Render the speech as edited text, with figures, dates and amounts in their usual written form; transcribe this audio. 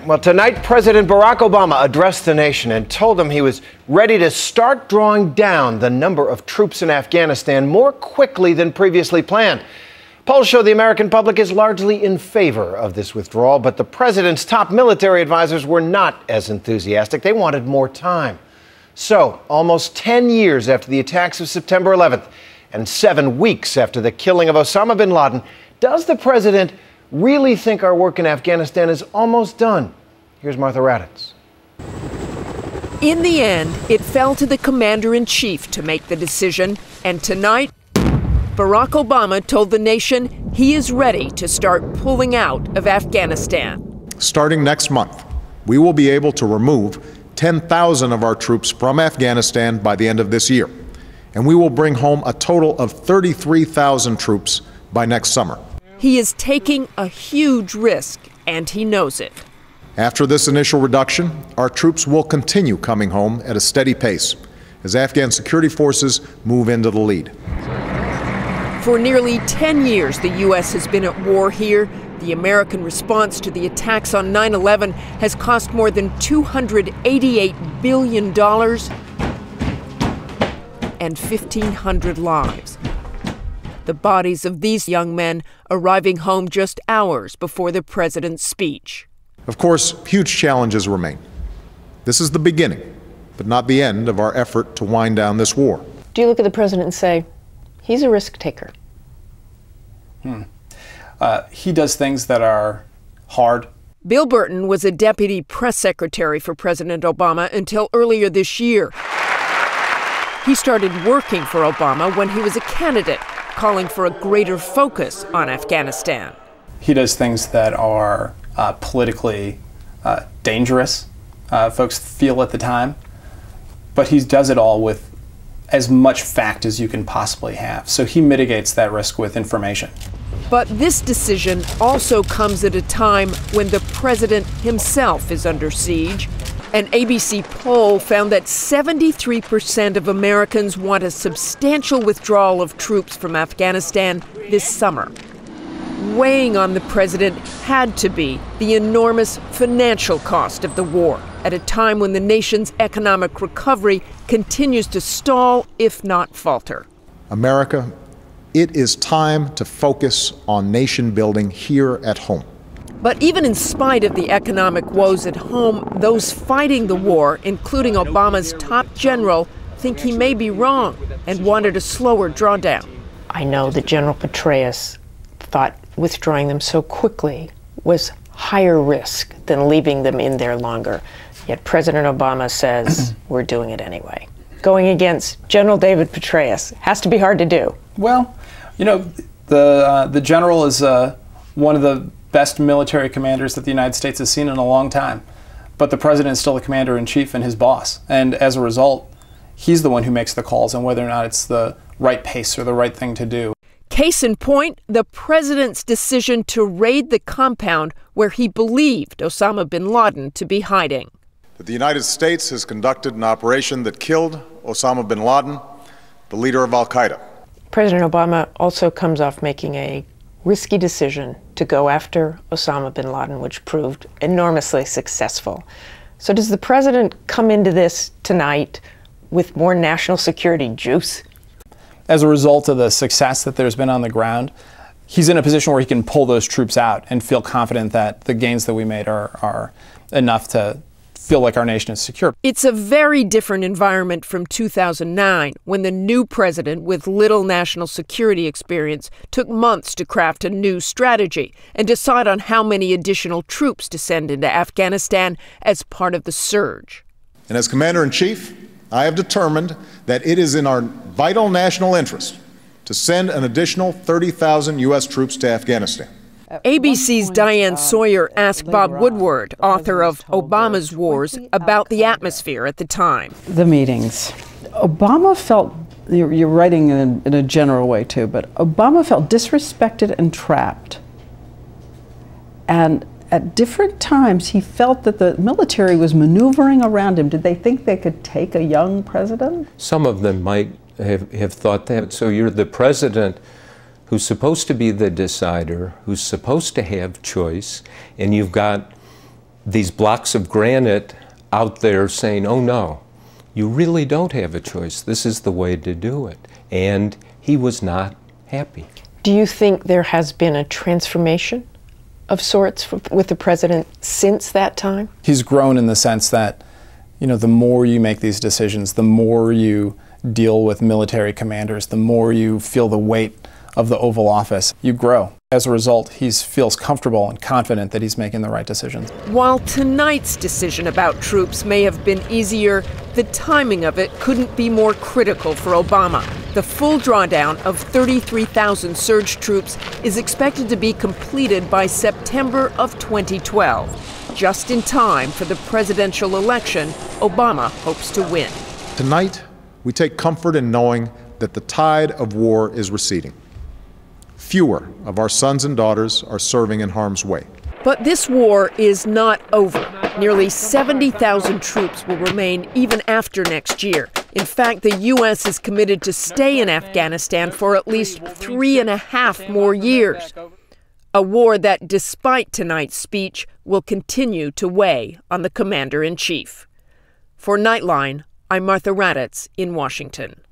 Well, tonight, President Barack Obama addressed the nation and told them he was ready to start drawing down the number of troops in Afghanistan more quickly than previously planned. Polls show the American public is largely in favor of this withdrawal, but the president's top military advisors were not as enthusiastic. They wanted more time. So, almost 10 years after the attacks of September 11th and 7 weeks after the killing of Osama bin Laden, does the president really think our work in Afghanistan is almost done? Here's Martha Raddatz. In the end, it fell to the commander-in-chief to make the decision, and tonight, Barack Obama told the nation he is ready to start pulling out of Afghanistan. Starting next month, we will be able to remove 10,000 of our troops from Afghanistan by the end of this year, and we will bring home a total of 33,000 troops by next summer. He is taking a huge risk, and he knows it. After this initial reduction, our troops will continue coming home at a steady pace as Afghan security forces move into the lead. For nearly 10 years, the U.S. has been at war here. The American response to the attacks on 9/11 has cost more than $288 billion and 1,500 lives. The bodies of these young men arriving home just hours before the president's speech. Of course, huge challenges remain. This is the beginning, but not the end of our effort to wind down this war. Do you look at the president and say, he's a risk taker? He does things that are hard. Bill Burton was a deputy press secretary for President Obama until earlier this year. He started working for Obama when he was a candidate, calling for a greater focus on Afghanistan. He does things that are politically dangerous, folks feel at the time, but he does it all with as much fact as you can possibly have. So he mitigates that risk with information. But this decision also comes at a time when the president himself is under siege. An ABC poll found that 73% of Americans want a substantial withdrawal of troops from Afghanistan this summer. Weighing on the president had to be the enormous financial cost of the war at a time when the nation's economic recovery continues to stall, if not falter. America, it is time to focus on nation building here at home. But even in spite of the economic woes at home, those fighting the war, including Obama's top general, think he may be wrong and wanted a slower drawdown. I know that General Petraeus thought withdrawing them so quickly was higher risk than leaving them in there longer. Yet President Obama says we're doing it anyway. Going against General David Petraeus has to be hard to do. Well, you know, the general is one of the best military commanders that the United States has seen in a long time. But the president is still the commander-in-chief and his boss. And as a result, he's the one who makes the calls on whether or not it's the right pace or the right thing to do. Case in point, the president's decision to raid the compound where he believed Osama bin Laden to be hiding. That the United States has conducted an operation that killed Osama bin Laden, the leader of al-Qaeda. President Obama also comes off making a risky decision to go after Osama bin Laden, which proved enormously successful. So does the president come into this tonight with more national security juice? As a result of the success that there's been on the ground, he's in a position where he can pull those troops out and feel confident that the gains that we made are enough to feel like our nation is secure. It's a very different environment from 2009, when the new president with little national security experience took months to craft a new strategy and decide on how many additional troops to send into Afghanistan as part of the surge. And as Commander-in-Chief, I have determined that it is in our vital national interest to send an additional 30,000 U.S. troops to Afghanistan. ABC's Diane Sawyer asked Bob Woodward, author of Obama's Wars, about the atmosphere at the time. The meetings. Obama felt, you're writing in a general way too, but Obama felt disrespected and trapped. And at different times, he felt that the military was maneuvering around him. Did they think they could take a young president? Some of them might have thought that. So you're the president who's supposed to be the decider, who's supposed to have choice, and you've got these blocks of granite out there saying, oh no, you really don't have a choice. This is the way to do it. And he was not happy. Do you think there has been a transformation of sorts with the president since that time? He's grown in the sense that, you know, the more you make these decisions, the more you deal with military commanders, the more you feel the weight of the Oval Office, you grow. As a result, he feels comfortable and confident that he's making the right decisions. While tonight's decision about troops may have been easier, the timing of it couldn't be more critical for Obama. The full drawdown of 33,000 surge troops is expected to be completed by September of 2012. Just in time for the presidential election Obama hopes to win. Tonight, we take comfort in knowing that the tide of war is receding. Fewer of our sons and daughters are serving in harm's way. But this war is not over. Nearly 70,000 troops will remain even after next year. In fact, the U.S. is committed to stay in Afghanistan for at least 3.5 more years. A war that, despite tonight's speech, will continue to weigh on the commander-in-chief. For Nightline, I'm Martha Raddatz in Washington.